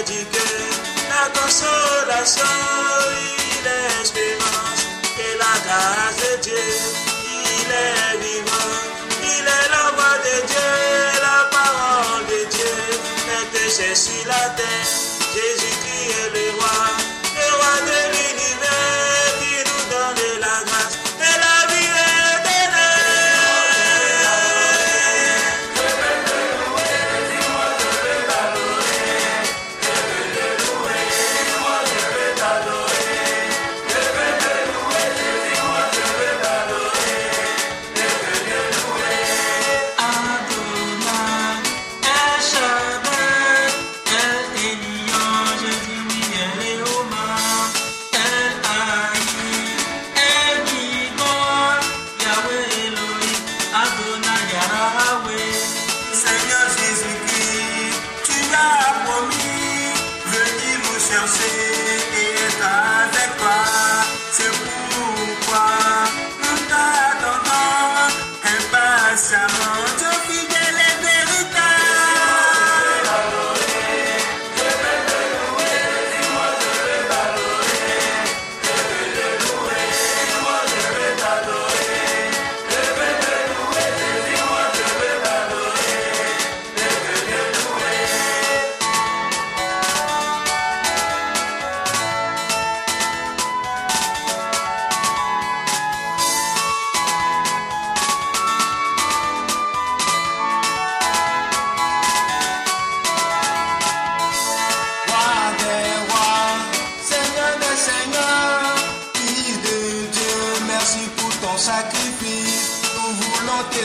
dit que la consolation, il est espérance, et la grâce de Dieu, il est vivant, il est la voix de Dieu, la parole de Dieu, est péché sur la terre, Jésus qui est le roi de l'univers, qui nous donne la grâce et la vie éternelle.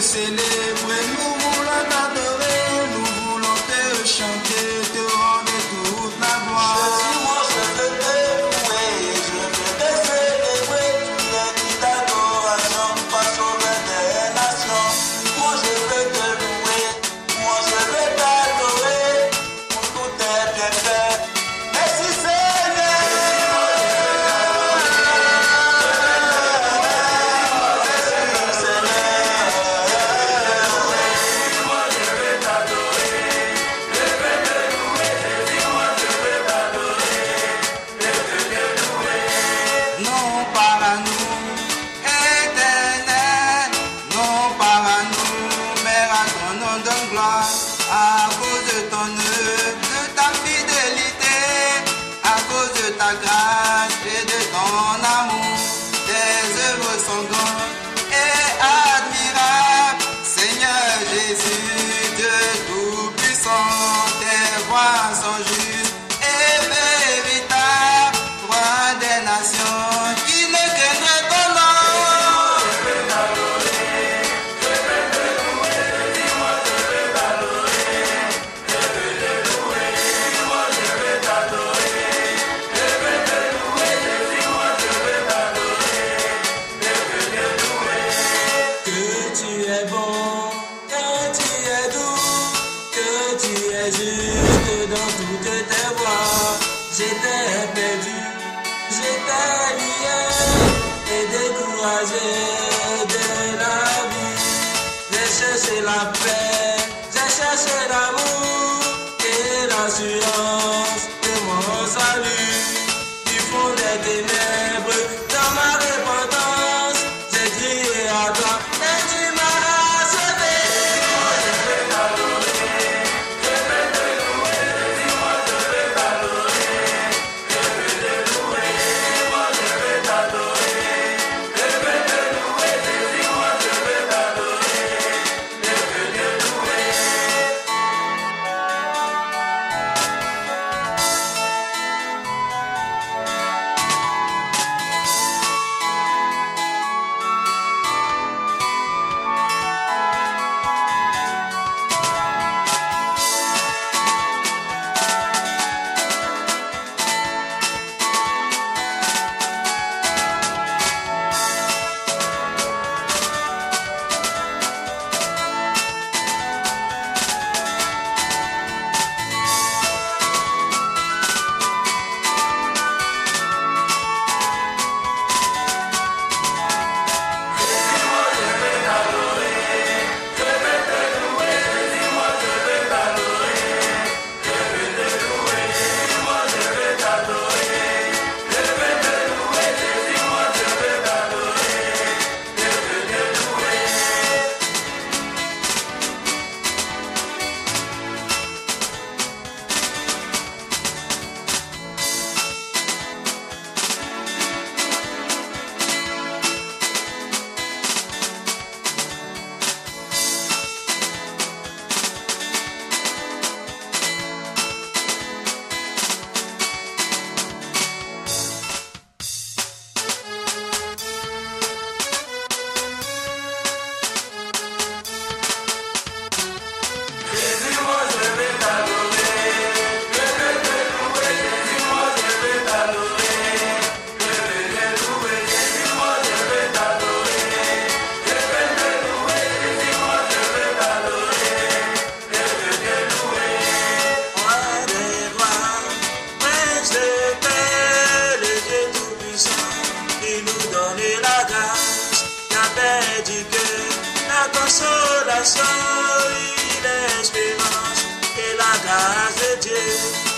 Célébrer, nous voulons t'adorer, nous voulons te chanter, te rendre toute la gloire. Jésus, moi je veux te louer, je veux te célébrer, tu es dit d'adoration, pas sauveur des nations. Moi je veux te louer, moi je veux t'adorer, pour tous tes bienfaits. Merci Seigneur. À cause de ton œuvre, de ta fidélité, à cause de ta grâce et de ton amour, tes œuvres sont grandes et admirables. Seigneur Jésus, Dieu tout-puissant, tes voies sont justes et véritables, roi des nations qui ne craignent ton nom. J'étais perdu, j'étais lié et découragé de la vie. J'ai cherché la paix, j'ai cherché l'amour et l'assurance de mon salut. Du fond des ténèbres, dans ma repentance, j'ai crié à toi et tu m'as sauvé.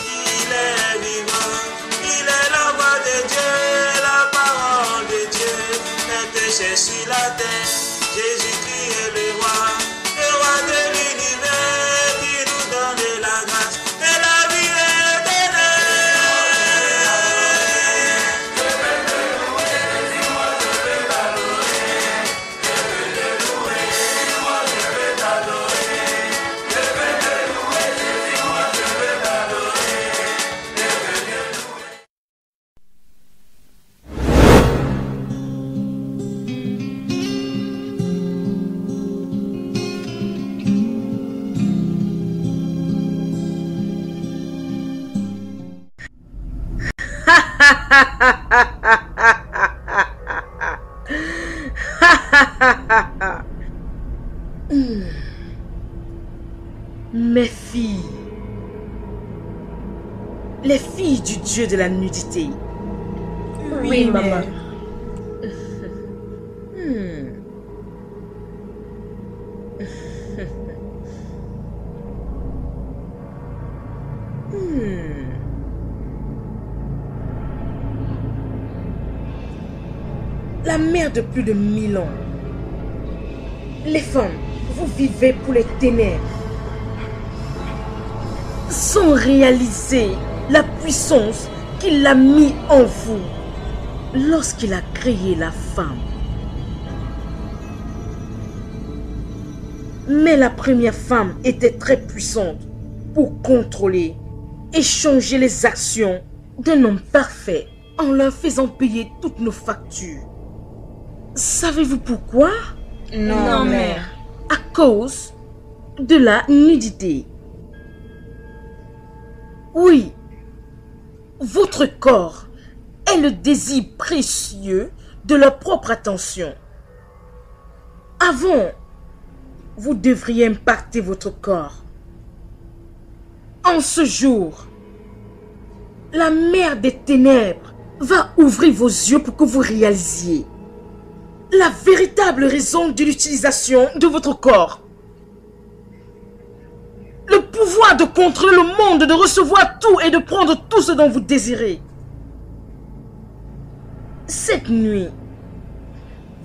il est vivant, il est la voix de Dieu, la parole de Dieu, est sur la terre, Jésus-Christ est le roi de l'univers, qui nous donne la grâce et la vie éternelle. Mes filles, les filles du dieu de la nudité. Oui, maman. La mère de plus de 1000 ans. Les femmes, vous vivez pour les ténèbres, sans réaliser la puissance qu'il a mis en vous lorsqu'il a créé la femme. Mais la première femme était très puissante pour contrôler et changer les actions d'un homme parfait en leur faisant payer toutes nos factures. Savez-vous pourquoi? Non, mère. À cause de la nudité. Oui, votre corps est le désir précieux de leur propre attention. Avant, vous devriez impacter votre corps. En ce jour, la mère des ténèbres va ouvrir vos yeux pour que vous réalisiez la véritable raison de l'utilisation de votre corps. Le pouvoir de contrôler le monde, de recevoir tout et de prendre tout ce dont vous désirez. Cette nuit,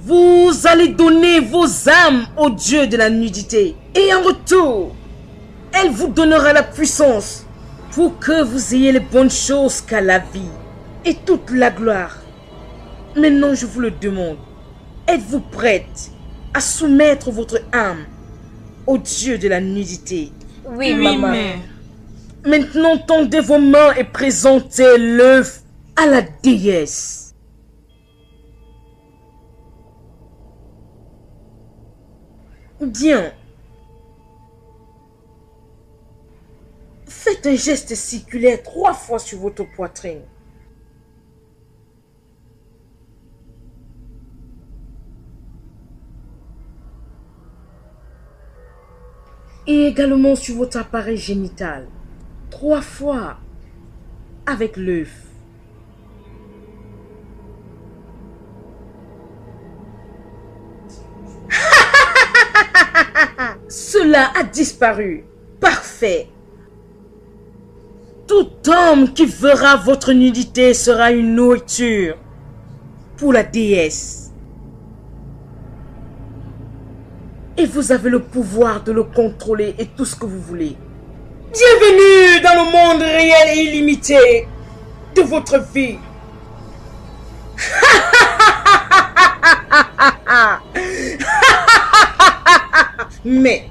vous allez donner vos âmes au Dieu de la nudité. Et en retour, elle vous donnera la puissance pour que vous ayez les bonnes choses qu'à la vie et toute la gloire. Maintenant, je vous le demande. Êtes-vous prête à soumettre votre âme au Dieu de la nudité? Oui, maman. mère. Maintenant, tendez vos mains et présentez l'œuf à la déesse. Bien. Faites un geste circulaire 3 fois sur votre poitrine. Et également sur votre appareil génital. 3 fois avec l'œuf. Cela a disparu. Parfait. Tout homme qui verra votre nudité sera une nourriture pour la déesse. Et vous avez le pouvoir de le contrôler et tout ce que vous voulez. Bienvenue dans le monde réel et illimité de votre vie. Mais,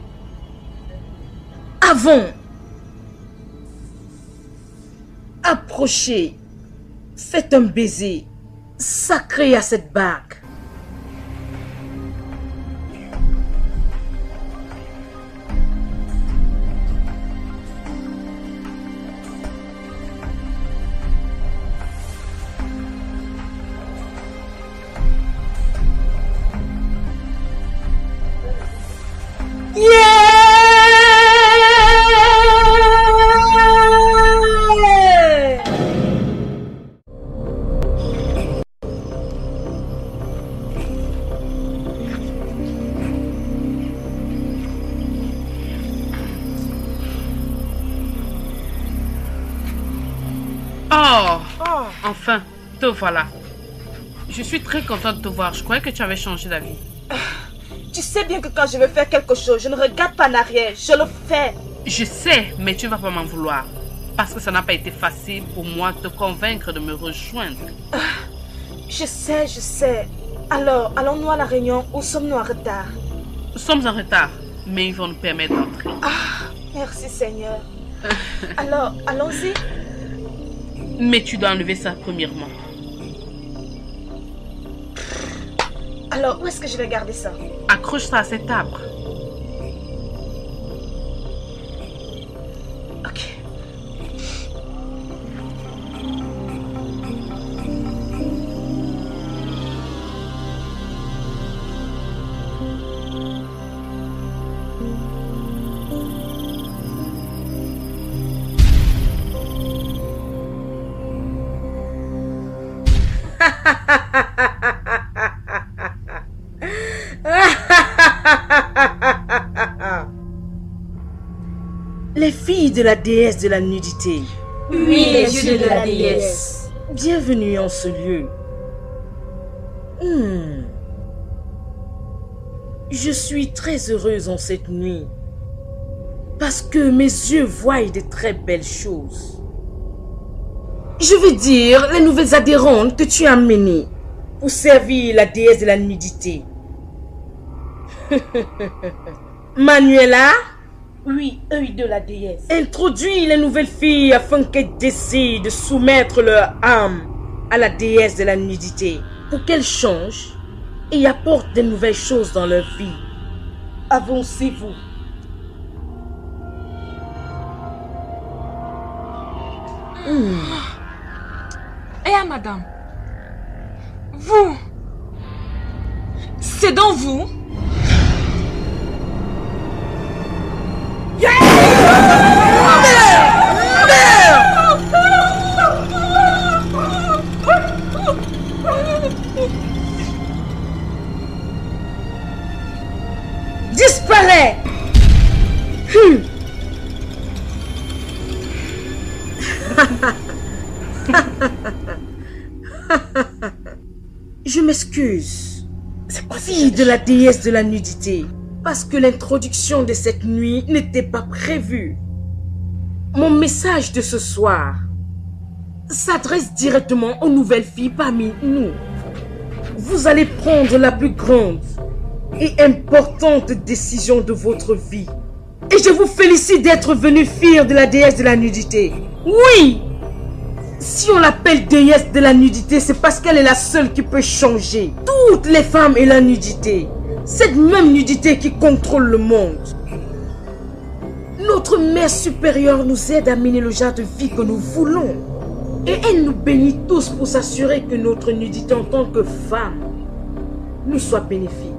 avant, approchez, faites un baiser sacré à cette bague. Oh, enfin, te voilà. Je suis très contente de te voir. Je croyais que tu avais changé d'avis. Tu sais bien que quand je veux faire quelque chose, je ne regarde pas en arrière, je le fais. Je sais, mais tu vas pas m'en vouloir. Parce que ça n'a pas été facile pour moi de te convaincre de me rejoindre. Je sais. Alors, allons-nous à la réunion ou sommes-nous en retard? Nous sommes en retard, mais ils vont nous permettre d'entrer. Merci Seigneur. Alors, allons-y. Mais tu dois enlever ça premièrement. Alors, où est-ce que je vais garder ça? Accroche ça à cet arbre. Ok. Les filles de la déesse de la nudité. Oui, les yeux de la déesse. Bienvenue en ce lieu. Je suis très heureuse en cette nuit. Parce que mes yeux voient de très belles choses. Je veux dire, les nouvelles adhérentes que tu as amenées pour servir la déesse de la nudité. Manuela? Oui, œil de la déesse. Introduis les nouvelles filles afin qu'elles décident de soumettre leur âme à la déesse de la nudité pour qu'elles changent et apportent de nouvelles choses dans leur vie. Avancez-vous. Eh, madame, vous, c'est dans vous? Disparaît. Je m'excuse. C'est quoi fille de la déesse de la nudité? Parce que l'introduction de cette nuit n'était pas prévue. Mon message de ce soir s'adresse directement aux nouvelles filles parmi nous. Vous allez prendre la plus grande et importante décision de votre vie. Et je vous félicite d'être venue fille de la déesse de la nudité. Oui! Si on l'appelle déesse de la nudité, c'est parce qu'elle est la seule qui peut changer toutes les femmes et la nudité. Cette même nudité qui contrôle le monde. Notre mère supérieure nous aide à mener le genre de vie que nous voulons. Et elle nous bénit tous pour s'assurer que notre nudité en tant que femme nous soit bénéfique.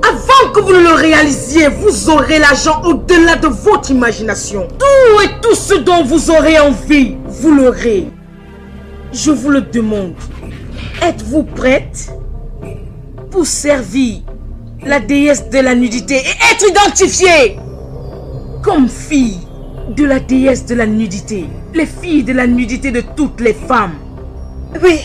Avant que vous ne le réalisiez, vous aurez l'argent au-delà de votre imagination. Tout et tout ce dont vous aurez envie, vous l'aurez. Je vous le demande. Êtes-vous prête pour servir la déesse de la nudité et être identifiée comme fille de la déesse de la nudité? Les filles de la nudité de toutes les femmes. Oui.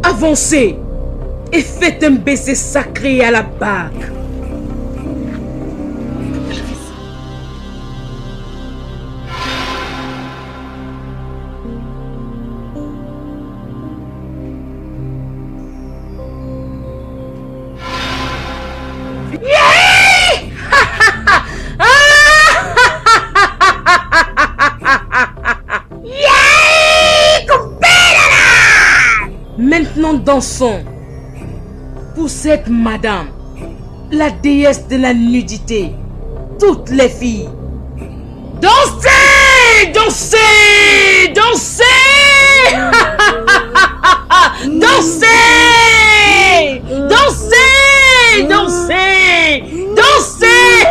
Avancez et faites un baiser sacré à la bague. Maintenant dansons pour cette madame, la déesse de la nudité. Toutes les filles, dansez, dansez, dansez, dansez, dansez, dansez, dansez.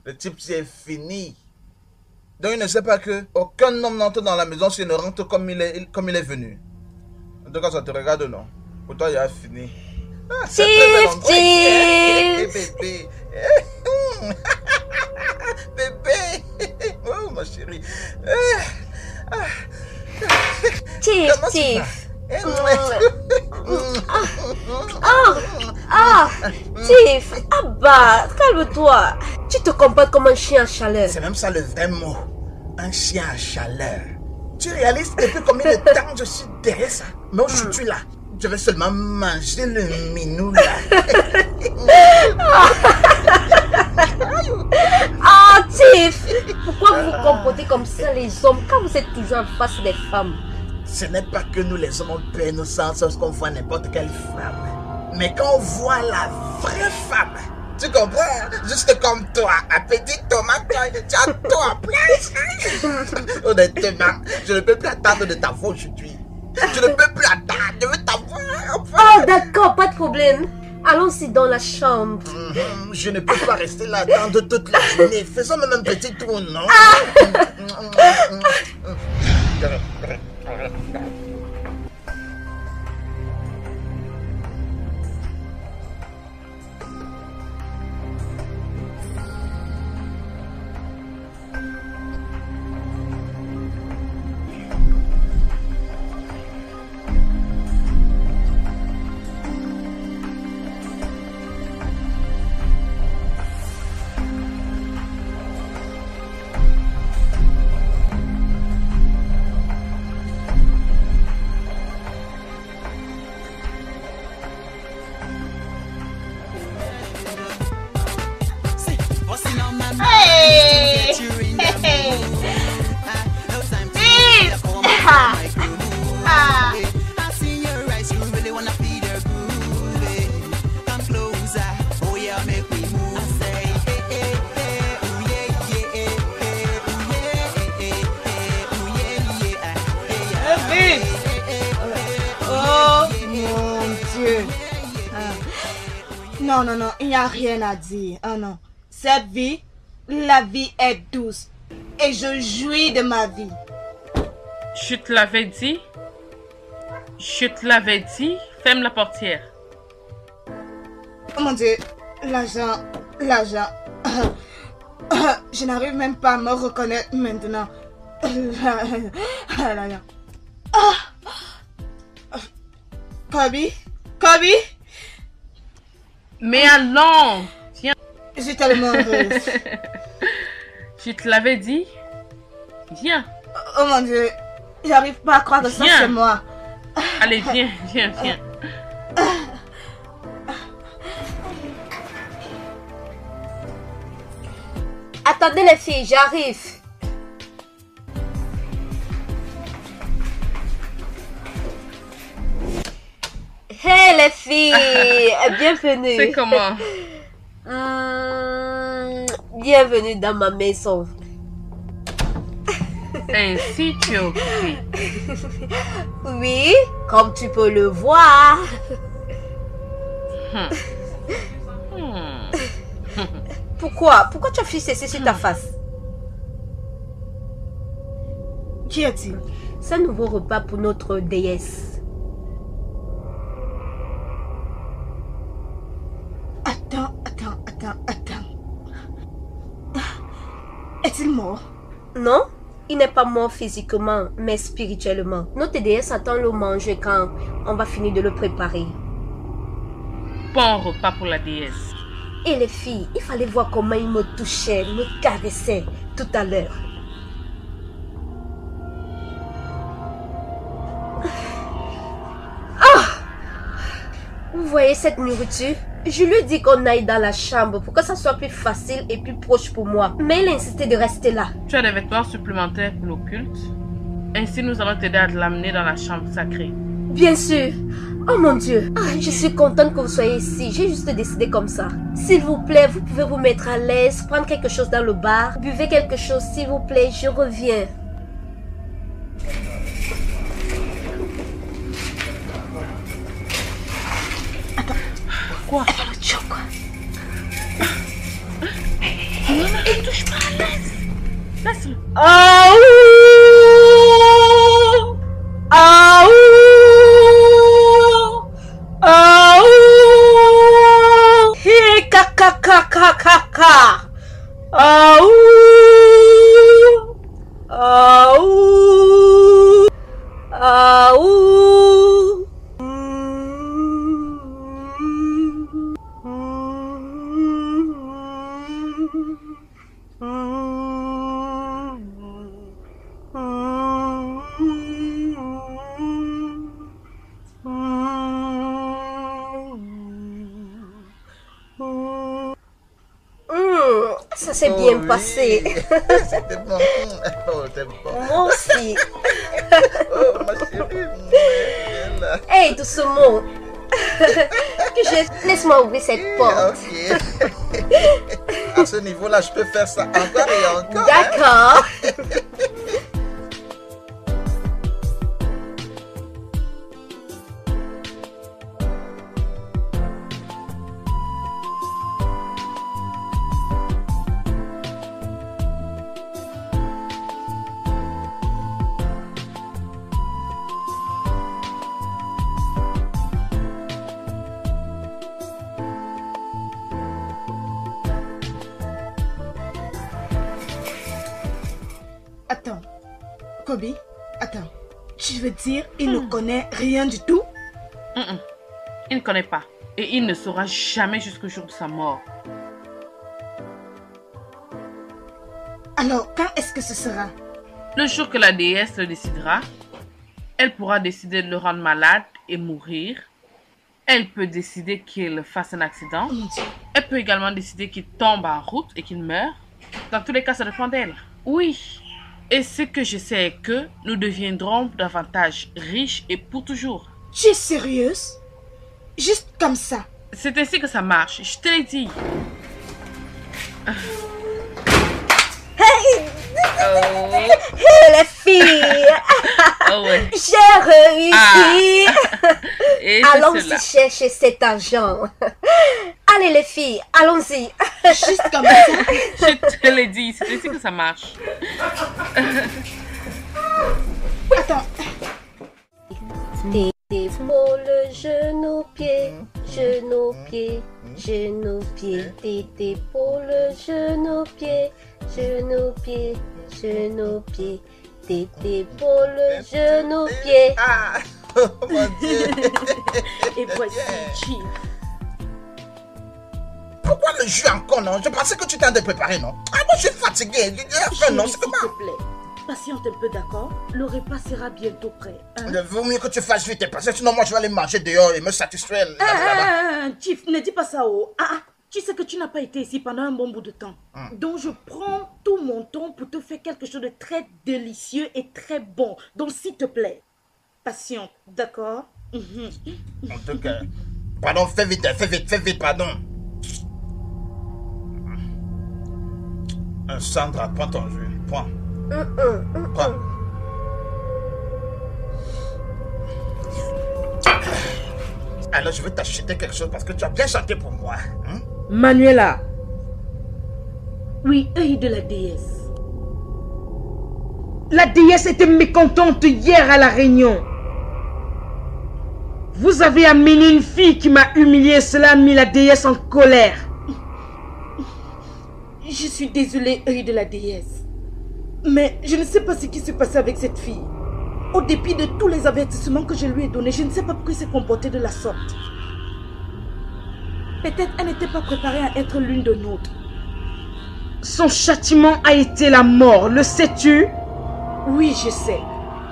Le type, c'est fini. Donc, il ne sait pas que aucun homme n'entre dans la maison s'il ne rentre comme il est venu. En tout cas, ça te regarde, non? Pour toi, il a fini. Ah, c'est bébé. Bébé. Oh, ma chérie. Tiff. Tiff. Ah bah, calme-toi. Tu te comportes comme un chien à chaleur. C'est même ça le vrai mot. Un chien à chaleur. Tu réalises depuis combien de temps je suis derrière ça? Mais aujourd'hui là, je vais seulement manger le minou là. Ah, Tiff! Pourquoi vous vous comportez comme ça les hommes quand vous êtes toujours en face des femmes? Ce n'est pas que nous les hommes on perd nos sens lorsqu'on voit n'importe quelle femme. Mais quand on voit la vraie femme, tu comprends? Juste comme toi, un petit tomate, tu as tout en place. Honnêtement, je ne peux plus attendre de ta voix aujourd'hui. Je ne peux plus attendre, je veux ta voix. Oh, d'accord, pas de problème. Allons-y dans la chambre. Je ne peux pas rester là attendre toute la journée. Faisons même un petit tour, non? Non, il n'y a rien à dire. Oh non. Cette vie, la vie est douce. Et je jouis de ma vie. Je te l'avais dit. Je te l'avais dit. Ferme la portière. Oh mon Dieu. L'argent. Je n'arrive même pas à me reconnaître maintenant. Kobe? Mais allons! Viens. Je suis tellement heureuse. Je te l'avais dit. Viens. Oh mon Dieu. J'arrive pas à croire que ça c'est moi. Allez, viens. Attendez les filles, j'arrive. Hey les filles, bienvenue. C'est comment? Bienvenue dans ma maison. Ainsi tu es occupée. Oui, comme tu peux le voir. Pourquoi tu as fixé ceci sur ta face? Qui est-il? C'est un nouveau repas pour notre déesse. Attends. Est-il mort? Non, il n'est pas mort physiquement, mais spirituellement. Notre déesse attend le manger quand on va finir de le préparer. Bon repas pour la déesse. Et les filles, il fallait voir comment il me touchait, me caressait tout à l'heure. Vous voyez cette nourriture? Je lui ai dit qu'on aille dans la chambre pour que ça soit plus facile et plus proche pour moi. Mais il a insisté de rester là. Tu as des vêtements supplémentaires pour l'occulte? Ainsi, nous allons t'aider à l'amener dans la chambre sacrée. Bien sûr. Oh mon Dieu. Je suis contente que vous soyez ici. J'ai juste décidé comme ça. S'il vous plaît, vous pouvez vous mettre à l'aise, prendre quelque chose dans le bar. Buvez quelque chose, s'il vous plaît. Je reviens. Quoi? touche pas, laisse-le. Aou! Aou! Aou! Hi kaka. Aou! Aou! Aou! Ça s'est bien passé. C'était bon. Oh, c'était bon. Moi aussi. Oh, ma chérie. Hey, doucement. Laisse-moi ouvrir cette porte. Ok. À ce niveau-là, je peux faire ça encore et encore. D'accord. Attends. Kobe, attends. Tu veux dire, il ne connaît rien du tout? Il ne connaît pas. Et il ne saura jamais jusqu'au jour de sa mort. Alors, quand est-ce que ce sera? Le jour que la déesse le décidera, elle pourra décider de le rendre malade et mourir. Elle peut décider qu'il fasse un accident. Oh mon Dieu. Elle peut également décider qu'il tombe en route et qu'il meurt. Dans tous les cas, ça dépend d'elle. Oui. Et ce que je sais est que nous deviendrons davantage riches et pour toujours. Tu es sérieuse? Juste comme ça? C'est ainsi que ça marche, je te l'ai dit. Hey, les filles. Oh ouais. J'ai réussi. Et Allons-y chercher cet argent. Allez les filles, allons-y. Juste comme ça? Je te l'ai dit, c'est ainsi que ça marche. Attends. T'épaules, genou-pied, genou-pied, genou-pied. T'épaules, genou-pied, genou-pied, genou-pied. T'épaules, genou-pied. Ah, oh mon Dieu. Et voici Chief. Pourquoi le jus encore, non? Je pensais que tu t'en de préparer, non? Ah, moi, je suis fatigué. Enfin, non, c'est S'il comment? te plaît, patiente un peu, d'accord? Le repas sera bientôt prêt. Hein? Il vaut mieux que tu fasses vite, parce que sinon, moi, je vais aller manger dehors et me satisfaire là-bas. Chief, ne dis pas ça, oh. Tu sais que tu n'as pas été ici pendant un bon bout de temps. Donc, je prends tout mon temps pour te faire quelque chose de très délicieux et très bon. Donc, s'il te plaît, patiente, d'accord? En tout cas, pardon, fais vite, pardon. Sandra, prends ton jus, prends. Prends. Alors, je vais t'acheter quelque chose parce que tu as bien chanté pour moi. Hein? Manuela. Oui, œil de la déesse. La déesse était mécontente hier à la réunion. Vous avez amené une fille qui m'a humiliée. Cela a mis la déesse en colère. Je suis désolée, œil de la déesse. Mais je ne sais pas ce qui s'est passé avec cette fille. Au dépit de tous les avertissements que je lui ai donnés, je ne sais pas pourquoi elle s'est comportée de la sorte. Peut-être elle n'était pas préparée à être l'une de nôtres. Son châtiment a été la mort, le sais-tu? Oui, je sais.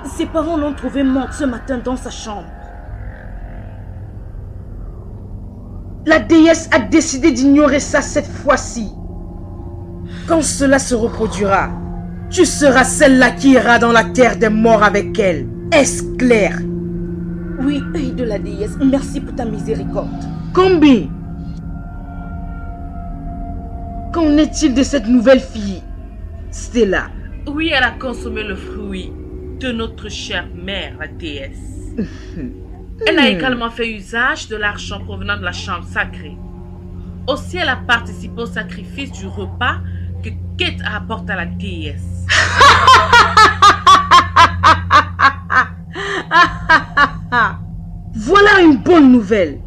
Ses parents l'ont trouvée morte ce matin dans sa chambre. La déesse a décidé d'ignorer ça cette fois-ci. Quand cela se reproduira, tu seras celle-là qui ira dans la terre des morts avec elle. Est-ce clair? Oui, œil de la déesse, merci pour ta miséricorde. Combi, qu'en est-il de cette nouvelle fille, Stella? Oui, elle a consommé le fruit de notre chère mère, la déesse. Elle a également fait usage de l'argent provenant de la chambre sacrée. Aussi, elle a participé au sacrifice du repas que Kate apporte à la déesse. Voilà une bonne nouvelle.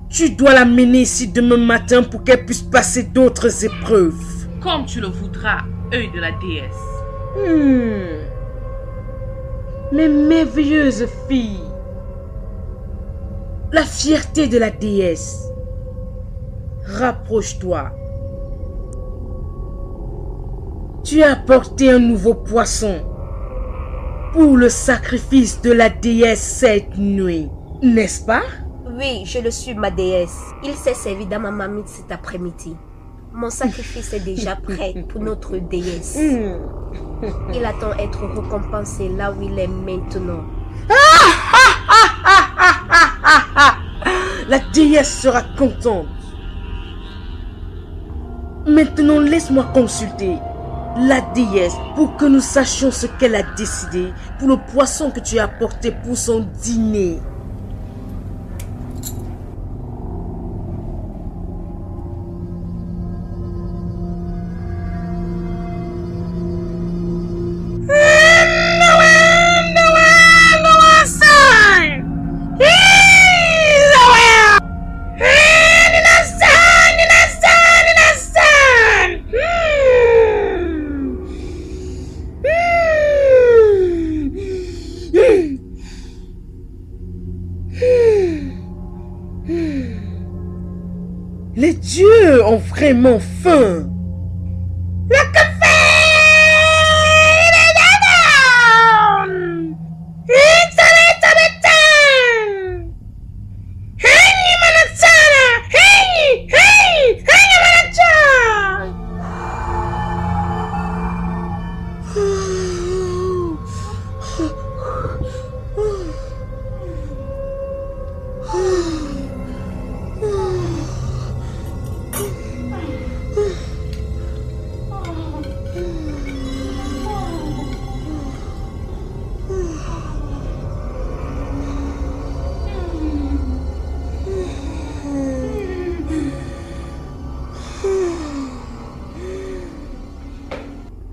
Tu dois la mener ici demain matin pour qu'elle puisse passer d'autres épreuves. Comme tu le voudras, œil de la déesse. Mes merveilleuses filles. La fierté de la déesse. Rapproche-toi. Tu as apporté un nouveau poisson pour le sacrifice de la déesse cette nuit, n'est-ce pas? Oui, je le suis, ma déesse. Il s'est servi dans ma marmite cet après-midi. Mon sacrifice est déjà prêt pour notre déesse. Il attend être récompensé là où il est maintenant. La déesse sera contente. Maintenant, laisse-moi consulter la déesse pour que nous sachions ce qu'elle a décidé pour le poisson que tu as apporté pour son dîner. Les dieux ont vraiment faim. Le café!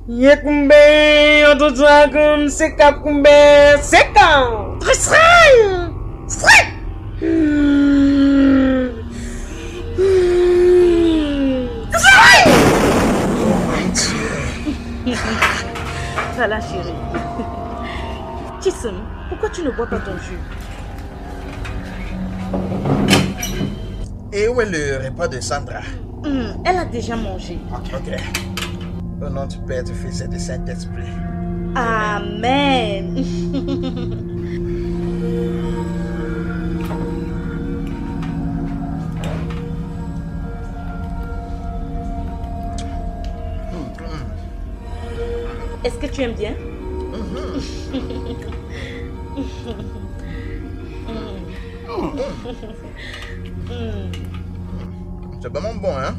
Yekumbe, otodragon, sekakumbe, sekan, trisran, frik. Voilà, chérie. Chisum, pourquoi tu ne bois pas ton jus? Et où est le repas de Sandra? Elle a déjà mangé. Ok. Au nom du Père, du Fils et du Saint-Esprit. Amen. Est-ce que tu aimes bien? C'est vraiment bon, hein?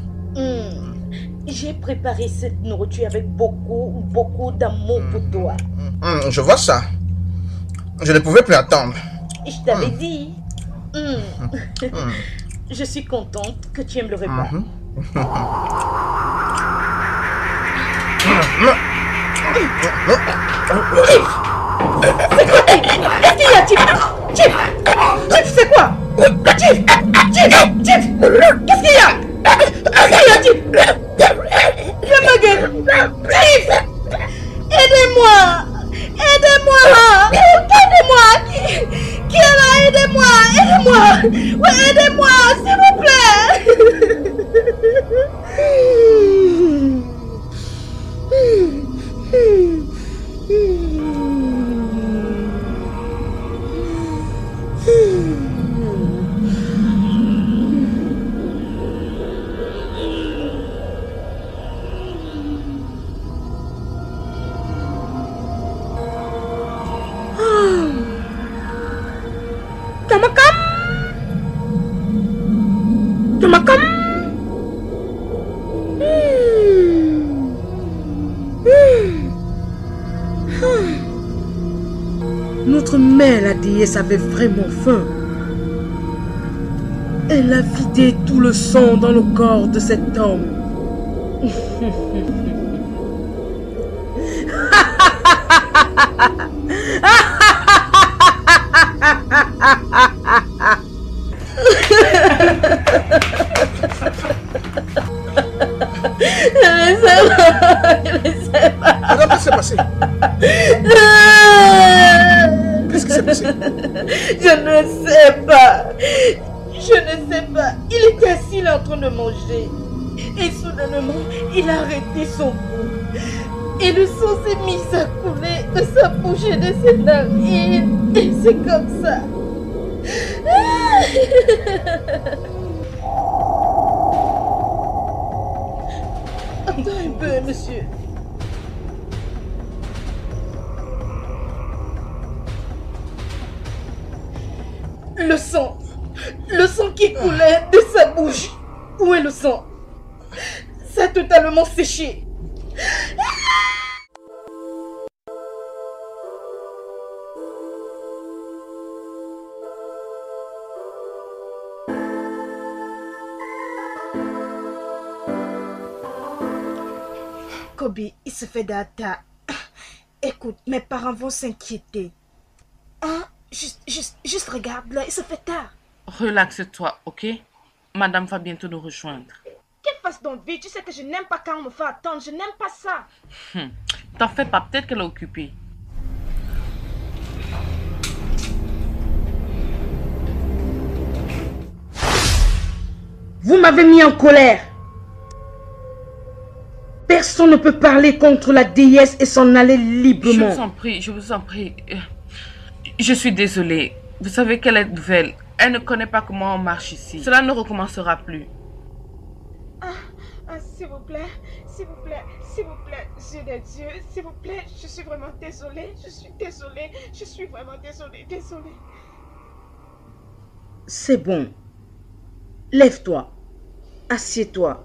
J'ai préparé cette nourriture avec beaucoup d'amour pour toi. Je vois ça. Je ne pouvais plus attendre. Je t'avais dit. Je suis contente que tu aimes le repas. Qu'est-ce qu'il y a, Chip? Chip, c'est quoi? Chip, qu'est-ce qu'il y a? Chip, je me gueule. Chip, aidez-moi. Aidez-moi. Qui est là? Aidez-moi. Oui, aidez-moi, s'il vous plaît. Notre mère, la déesse, avait vraiment faim. Elle a vidé tout le sang dans le corps de cet homme Madame, qu'est-ce qui s'est passé? Qu'est-ce qui s'est passé? Je ne sais pas. Je ne sais pas. Il était assis là en train de manger. Et soudainement, il a arrêté son goût. Et le sang s'est mis à couler de sa bouche et de ses narines. Et c'est comme ça. Attends un peu, monsieur. Le sang qui coulait de sa bouche. Où est le sang? Ça a totalement séché. Kobe, il se fait data. Écoute, mes parents vont s'inquiéter. Hein? Juste regarde là, il se fait tard. Relaxe-toi, ok? Madame va bientôt nous rejoindre. Qu'elle fasse donc vite, tu sais que je n'aime pas quand on me fait attendre, je n'aime pas ça. T'en fais pas, peut-être qu'elle est occupée. Vous m'avez mis en colère. Personne ne peut parler contre la déesse et s'en aller librement. Je vous en prie. Je suis désolée. Vous savez qu'elle est nouvelle. Elle ne connaît pas comment on marche ici. Cela ne recommencera plus. S'il vous plaît, s'il vous plaît, s'il vous plaît, Dieu de Dieu, s'il vous plaît, je suis vraiment désolée, je suis vraiment désolée. C'est bon. Lève-toi. Assieds-toi.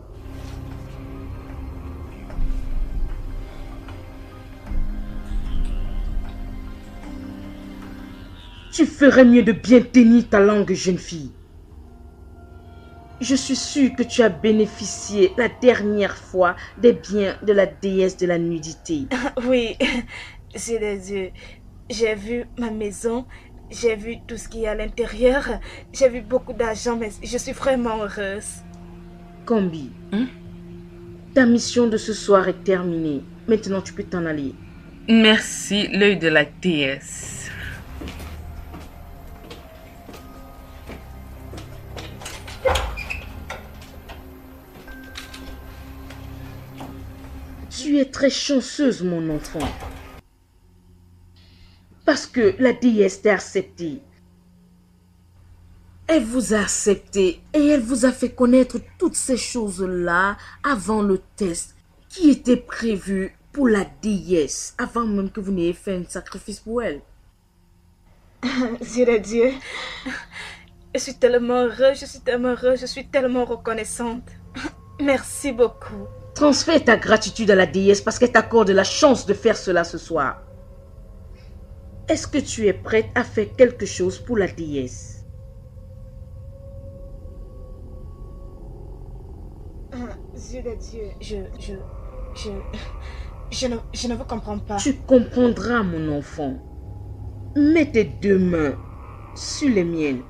Tu ferais mieux de bien tenir ta langue, jeune fille. Je suis sûre que tu as bénéficié la dernière fois des biens de la déesse de la nudité. Oui, Dieu de Dieu, j'ai vu ma maison, j'ai vu tout ce qu'il y a à l'intérieur, j'ai vu beaucoup d'argent, mais je suis vraiment heureuse. Kombi, ta mission de ce soir est terminée. Maintenant, tu peux t'en aller. Merci, l'œil de la déesse. Tu es très chanceuse, mon enfant. Parce que la déesse t'a accepté. Elle vous a accepté et elle vous a fait connaître toutes ces choses-là avant le test qui était prévu pour la déesse, avant même que vous n'ayez fait un sacrifice pour elle. Dieu de Dieu, je suis tellement heureuse, je suis tellement reconnaissante. Merci beaucoup. Transfère ta gratitude à la déesse parce qu'elle t'accorde la chance de faire cela ce soir. Est-ce que tu es prête à faire quelque chose pour la déesse? Dieu de Dieu, je ne vous comprends pas. Tu comprendras, mon enfant. Mets tes deux mains sur les miennes.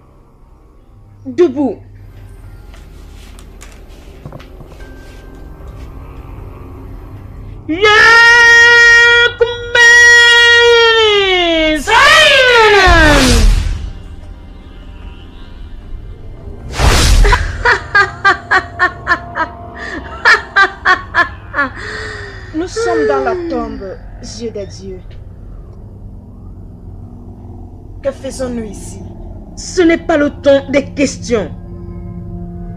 Debout. Nous sommes dans la tombe, Dieu de Dieu. Que faisons-nous ici? Ce n'est pas le temps des questions.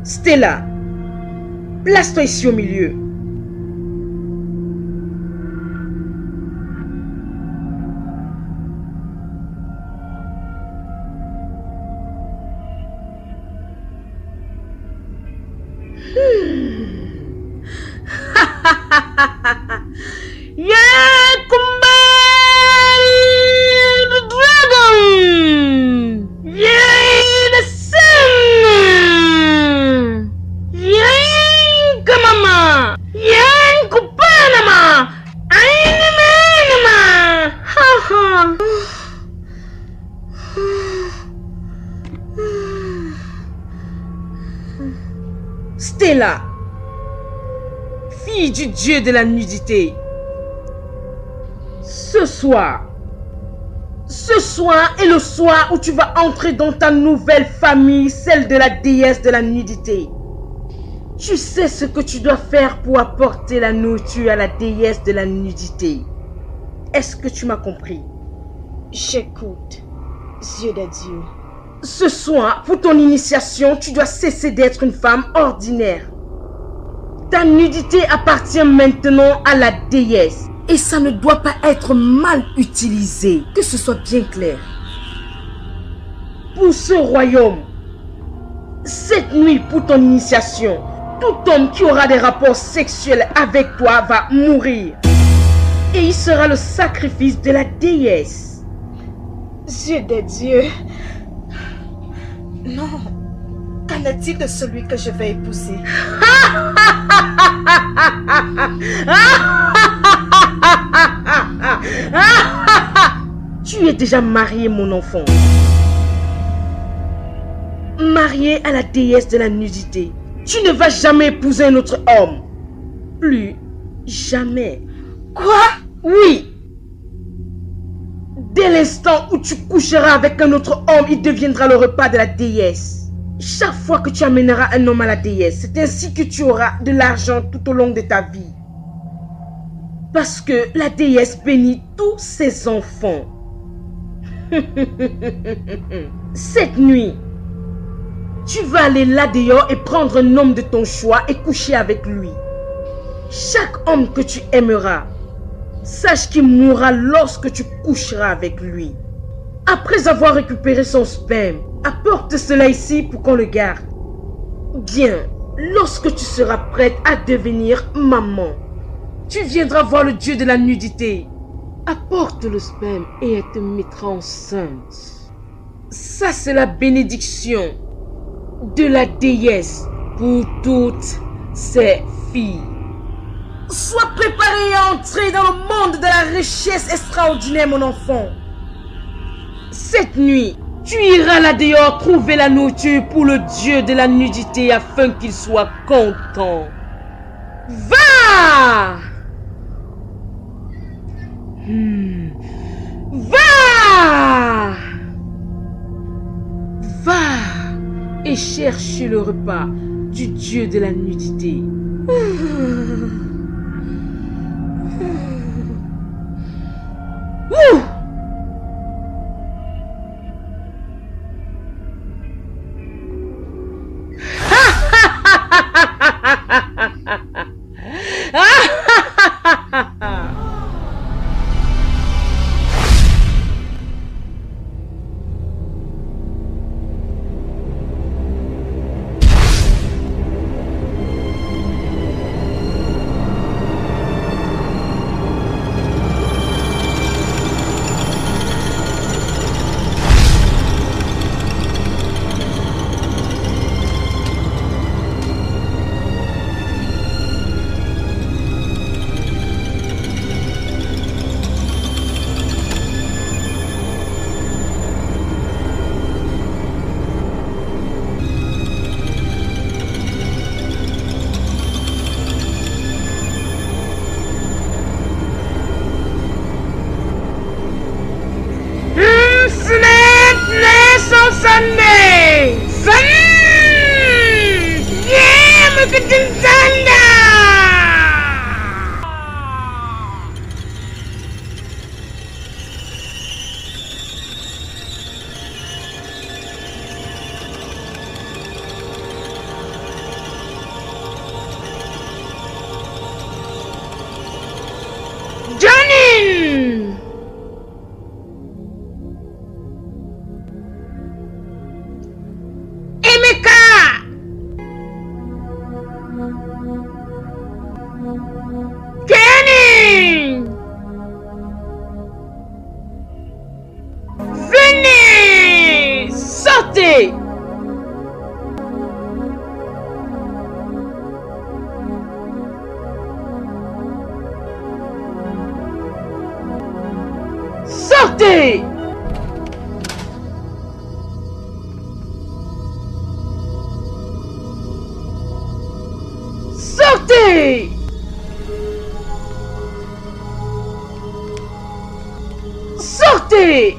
Stella, place-toi ici au milieu. Yeah! Qui est là? Fille du dieu de la nudité. Ce soir est le soir où tu vas entrer dans ta nouvelle famille, celle de la déesse de la nudité. Tu sais ce que tu dois faire pour apporter la nourriture à la déesse de la nudité. Est-ce que tu m'as compris? J'écoute, yeux de Dieu. Ce soir, pour ton initiation, tu dois cesser d'être une femme ordinaire. Ta nudité appartient maintenant à la déesse. Et ça ne doit pas être mal utilisé. Que ce soit bien clair. Pour ce royaume, cette nuit pour ton initiation, tout homme qui aura des rapports sexuels avec toi va mourir. Et il sera le sacrifice de la déesse. Yeux de Dieu. Non. Qu'en est-il de celui que je vais épouser? Tu es déjà marié, mon enfant. Marié à la déesse de la nudité. Tu ne vas jamais épouser un autre homme. Plus jamais. Quoi? Oui. Dès l'instant où tu coucheras avec un autre homme, il deviendra le repas de la déesse. Chaque fois que tu amèneras un homme à la déesse, c'est ainsi que tu auras de l'argent tout au long de ta vie. Parce que la déesse bénit tous ses enfants. Cette nuit, tu vas aller là dehors et prendre un homme de ton choix et coucher avec lui. Chaque homme que tu aimeras, sache qu'il mourra lorsque tu coucheras avec lui. Après avoir récupéré son sperme, apporte cela ici pour qu'on le garde. Bien, lorsque tu seras prête à devenir maman, tu viendras voir le dieu de la nudité. Apporte le sperme et elle te mettra enceinte. Ça, c'est la bénédiction de la déesse pour toutes ses filles. Sois préparé à entrer dans le monde de la richesse extraordinaire, mon enfant. Cette nuit, tu iras là dehors trouver la nourriture pour le dieu de la nudité afin qu'il soit content. Va! Va! Va et cherche le repas du dieu de la nudité. Ouh! Sortez! Sortez!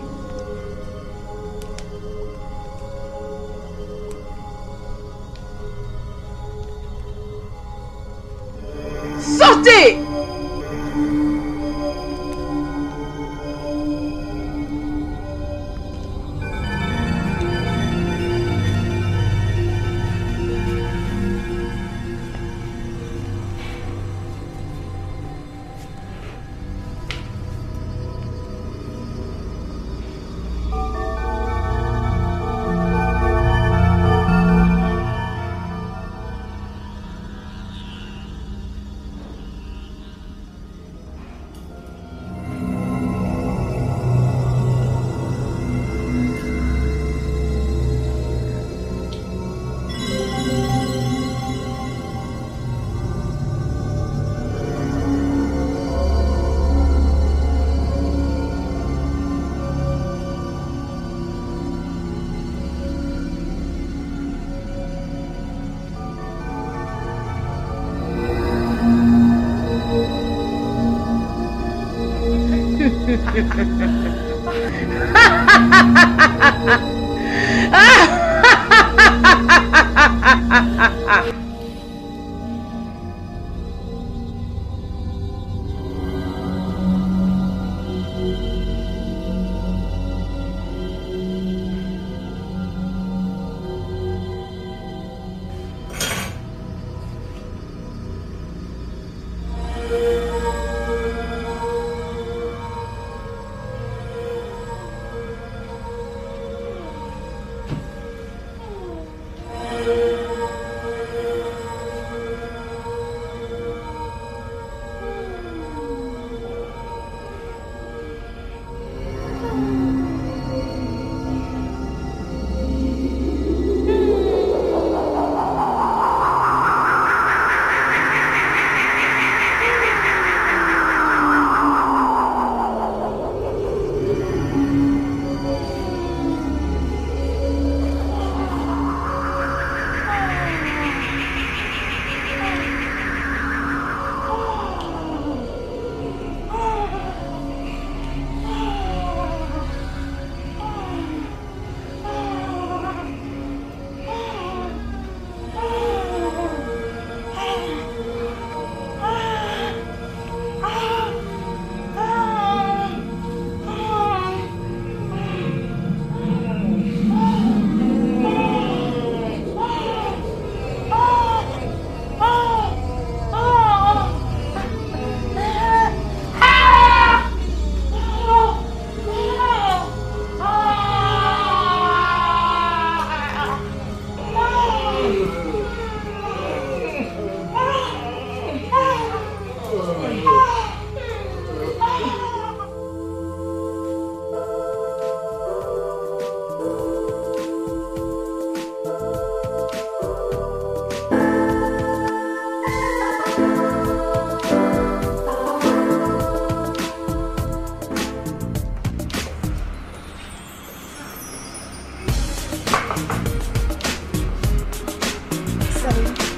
Sortez!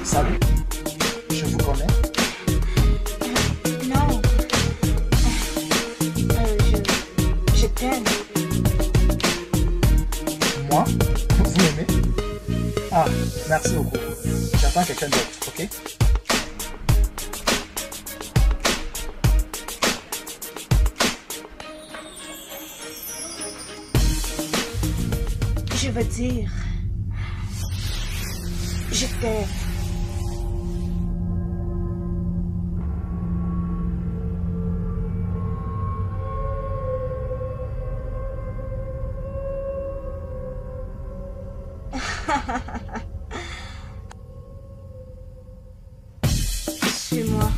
Salut, je vous connais. Non. Je t'aime. Moi? Vous m'aimez? Ah, merci beaucoup. J'attends quelqu'un d'autre, ok? Je veux dire, je t'aime. Suis-moi.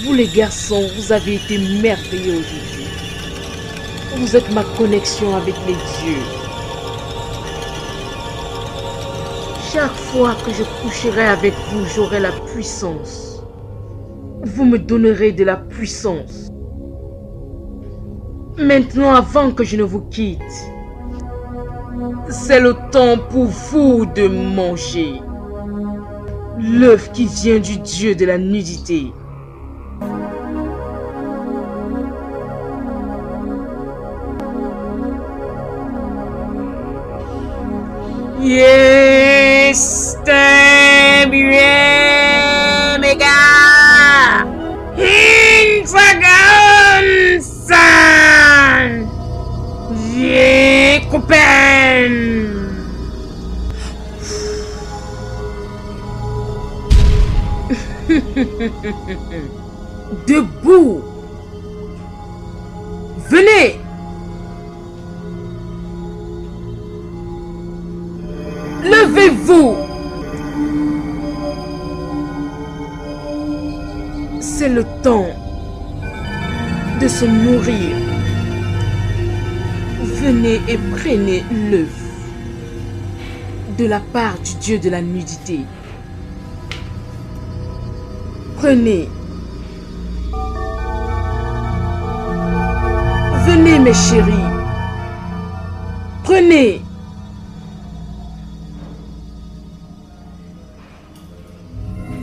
Vous les garçons, vous avez été merveilleux aujourd'hui. Vous êtes ma connexion avec les dieux. Chaque fois que je coucherai avec vous, j'aurai la puissance. Vous me donnerez de la puissance. Maintenant, avant que je ne vous quitte, c'est le temps pour vous de manger l'œuf qui vient du dieu de la nudité. Yes, mega. Instagram-san. J'ai copain. Debout. Venez. Levez-vous. C'est le temps de se nourrir. Venez et prenez l'œuf de la part du dieu de la nudité. Prenez. Venez mes chéris. Prenez.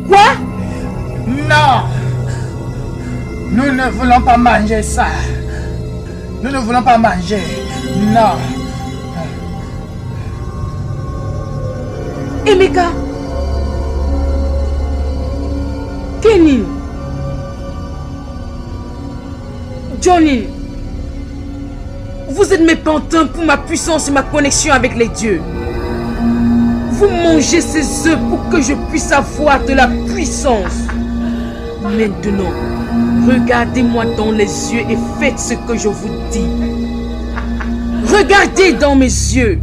Quoi? Non! Nous ne voulons pas manger ça. Nous ne voulons pas manger. Non. Emeka, Kenny, Johnny, vous êtes mes pantins pour ma puissance et ma connexion avec les dieux. Vous mangez ces œufs pour que je puisse avoir de la puissance. Maintenant, regardez-moi dans les yeux et faites ce que je vous dis. Regardez dans mes yeux.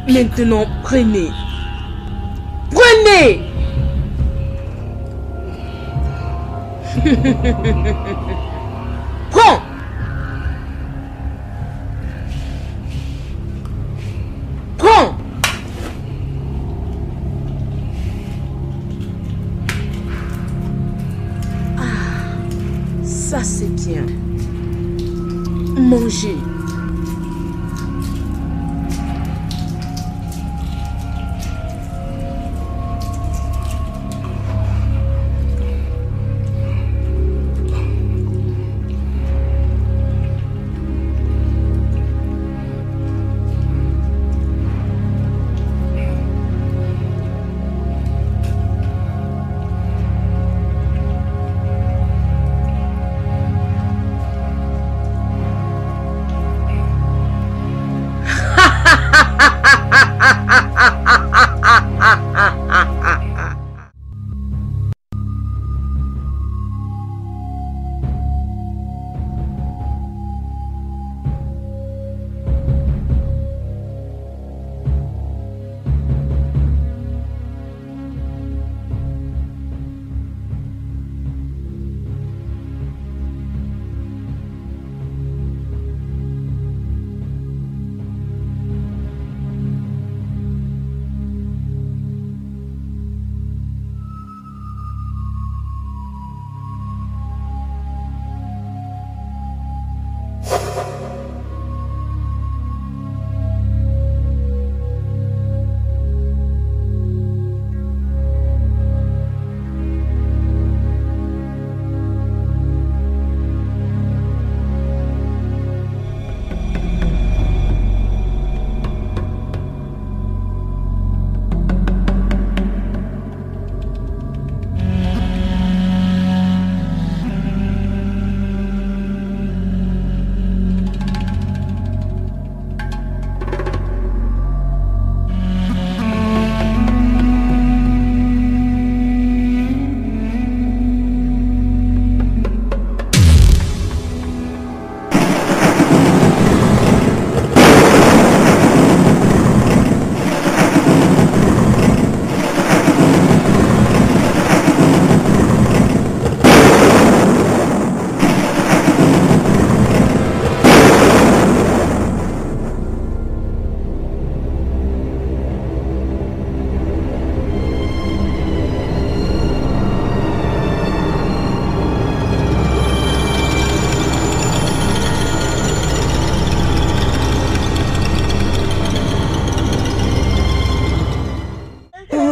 Maintenant, prenez. Prenez! Prends! Prends! Ah, ça c'est bien. Mangez.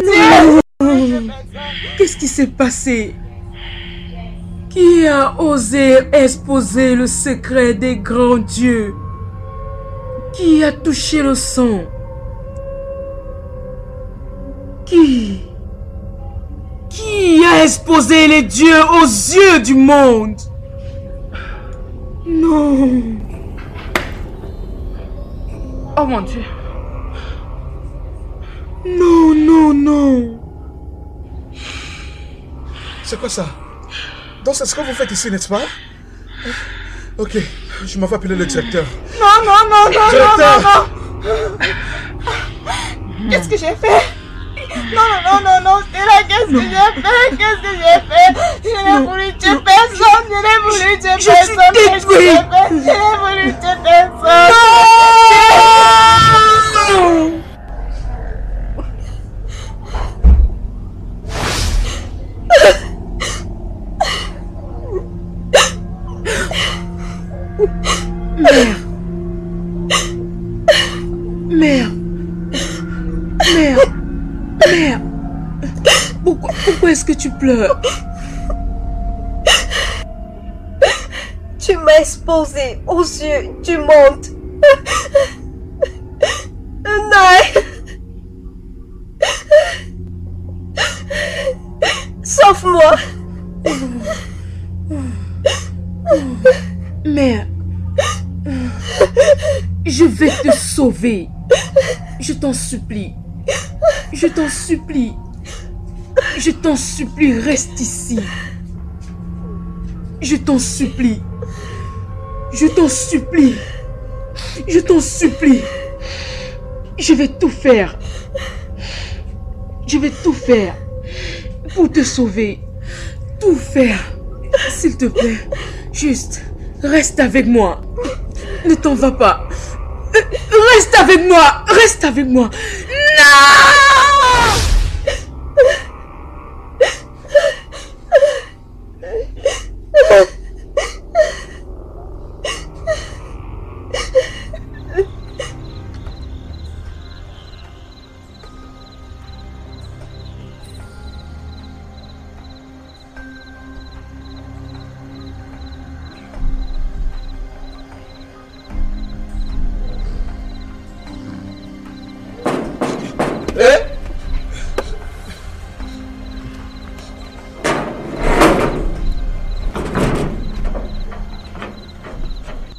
Dieu! Qu'est-ce qui s'est passé? Qui a osé exposer le secret des grands dieux? Qui a touché le sang? Qui a exposé les dieux aux yeux du monde? Non. Oh mon Dieu. Non, non, non. C'est quoi ça? Donc c'est ce que vous faites ici, n'est-ce pas? Ok, je m'en vais appeler le directeur. Non, non, non, non, Directeur. non, non. Qu'est-ce que j'ai fait? Non, non, non, non, c'est là, qu'est-ce que j'ai fait? Qu'est-ce que j'ai fait? Je n'ai voulu tuer personne, je n'ai voulu tuer personne. Qu'est-ce que j'ai fait? Je n'ai voulu tuer personne. Non. Mère. Pourquoi est-ce que tu pleures? Tu m'as exposé aux yeux du monde. Non. Sauve-moi. Mère, je vais te sauver. Je t'en supplie. Je t'en supplie. Je t'en supplie, reste ici. Je t'en supplie. Je t'en supplie. Je t'en supplie. Je vais tout faire. Je vais tout faire pour te sauver. Tout faire. S'il te plaît, juste reste avec moi. Ne t'en va pas. Reste avec moi. Reste avec moi. Non!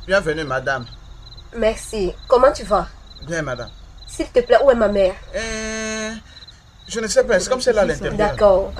Bienvenue, madame. Merci. Comment tu vas? Bien, madame. S'il te plaît, où est ma mère? Je ne sais pas, c'est comme c'est là à l'intérieur. D'accord.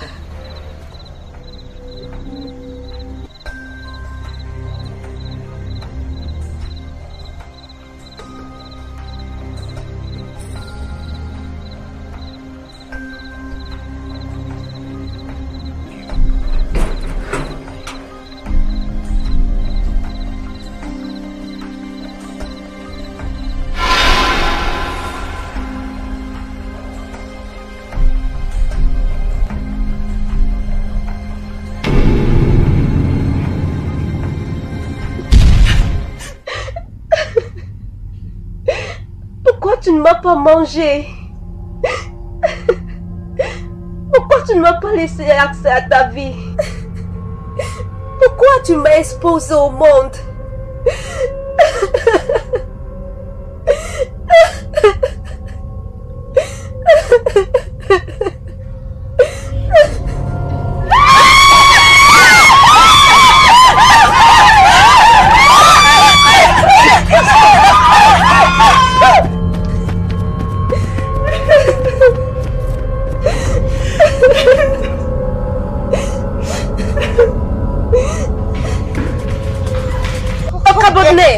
Pourquoi tu ne m'as pas mangé? Pourquoi tu ne m'as pas laissé accès à ta vie? Pourquoi tu m'as exposé au monde?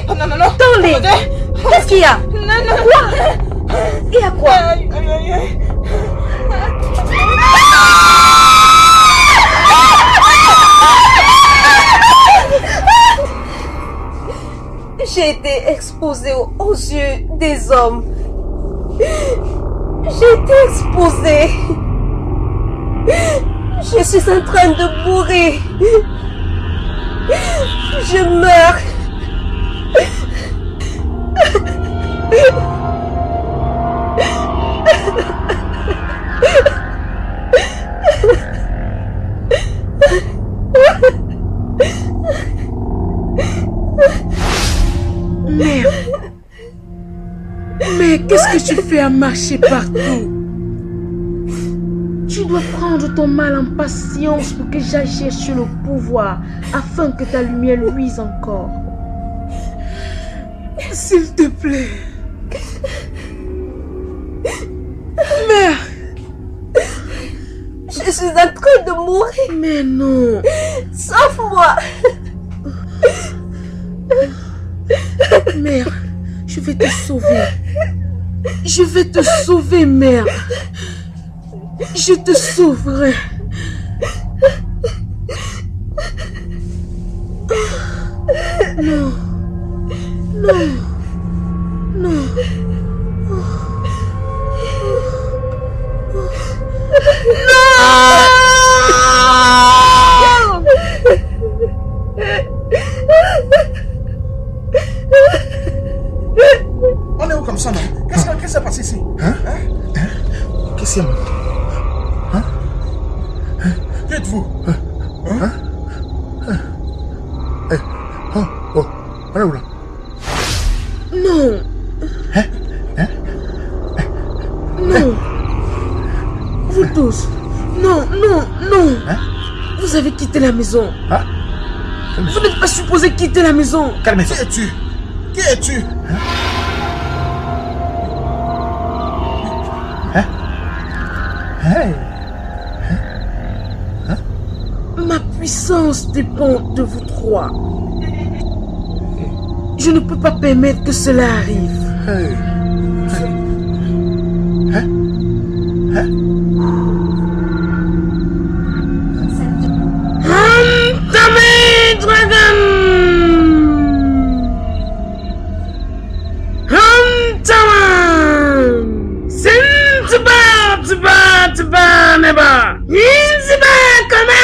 Non, non, non. Attendez. Qu'est-ce qu'il y a? Non, non. Quoi? Il y a quoi? Aïe, aïe, aïe, aïe. J'ai été exposée aux yeux des hommes. J'ai été exposée. Je suis en train de mourir. Je meurs. que tu fais à marcher partout? Tu dois prendre ton mal en patience pour que j'agisse sur le pouvoir afin que ta lumière luise encore. S'il te plaît. Mère. Je suis en train de mourir. Mais non. Sauve-moi. Mère, je vais te sauver. Je vais te sauver, mère. Je te sauverai. Non. Non. Non. On est où comme ça, non? Qu'est-ce qui s'est passé ici? Qu'est-ce qu'il y a? Qui êtes-vous? On est où là? Non. Non. Vous tous. Non, non, non. Vous avez quitté la maison. Vous n'êtes pas supposé quitter la maison. Quelle maison? Qui es-tu? Qui es-tu? Ma puissance dépend de vous trois. Je ne peux pas permettre que cela arrive. Hamtame Dragon! Hamtama! Sintuba neba! Yinziba command!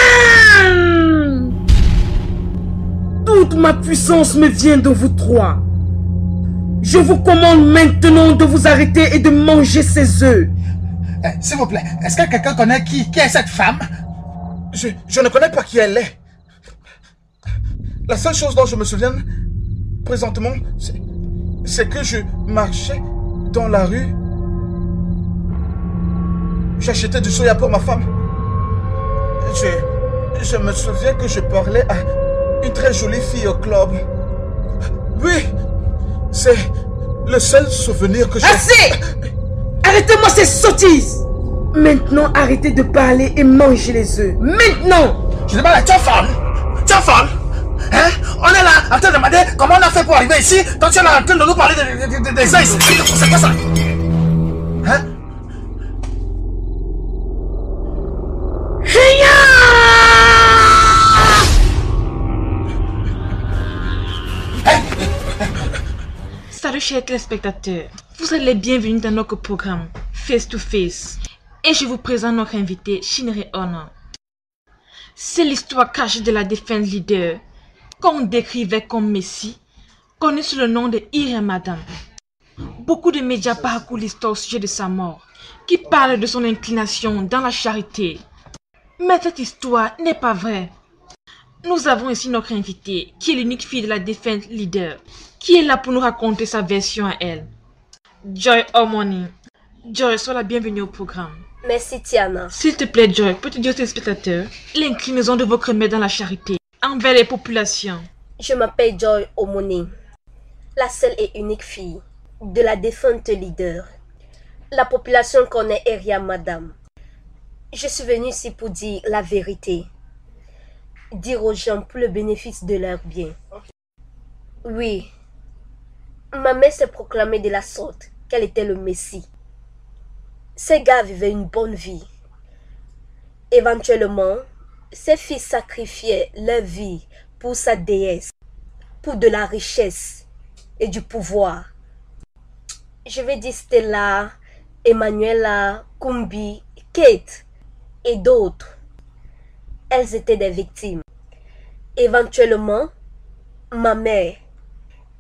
Toute ma puissance me vient de vous trois. Je vous commande maintenant de vous arrêter et de manger ces œufs. S'il vous plaît, est-ce que quelqu'un connaît qui est cette femme? Je ne connais pas qui elle est. La seule chose dont je me souviens présentement, c'est que je marchais dans la rue. J'achetais du soya pour ma femme. Je me souviens que je parlais à une très jolie fille au club. Oui, c'est le seul souvenir que j'ai. Assez! Arrêtez-moi ces sottises! Maintenant, arrêtez de parler et mangez les œufs. Maintenant! Je demande à tu es folle? Tu es folle? Hein? On est là en train de demander comment on a fait pour arriver ici. Toi, tu es là en train de nous parler des œufs ici. C'est quoi ça? Hein? Salut chers téléspectateurs, vous êtes les bienvenus dans notre programme Face to Face et je vous présente notre invité Shinri Ono. C'est l'histoire cachée de la défunte leader qu'on décrivait comme Messie, connue sous le nom de Ire Madame. Beaucoup de médias parcourent l'histoire au sujet de sa mort, qui parle de son inclination dans la charité. Mais cette histoire n'est pas vraie. Nous avons ici notre invité, qui est l'unique fille de la défunte leader, qui est là pour nous raconter sa version à elle. Joy Omoni. Joy, sois la bienvenue au programme. Merci Tiana. S'il te plaît, Joy, peux-tu dire aux téléspectateurs l'inclinaison de votre mère dans la charité envers les populations? Je m'appelle Joy Omoni, la seule et unique fille de la défunte leader. La population connaît Ire Madame. Je suis venue ici pour dire la vérité. Dire aux gens pour le bénéfice de leur bien. Oui, ma mère s'est proclamée de la sorte qu'elle était le Messie. Ces gars vivaient une bonne vie. Éventuellement, ses fils sacrifiaient leur vie pour sa déesse, pour de la richesse et du pouvoir. Je vais dire Stella, Emanuela, Kumbi, Kate et d'autres. Elles étaient des victimes. Éventuellement, ma mère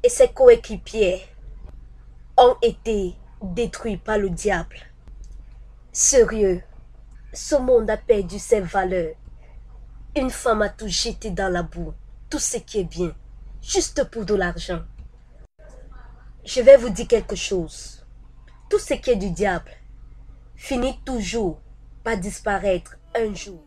et ses coéquipiers ont été détruits par le diable. Sérieux, ce monde a perdu ses valeurs. Une femme a tout jeté dans la boue, tout ce qui est bien, juste pour de l'argent. Je vais vous dire quelque chose. Tout ce qui est du diable finit toujours par disparaître un jour.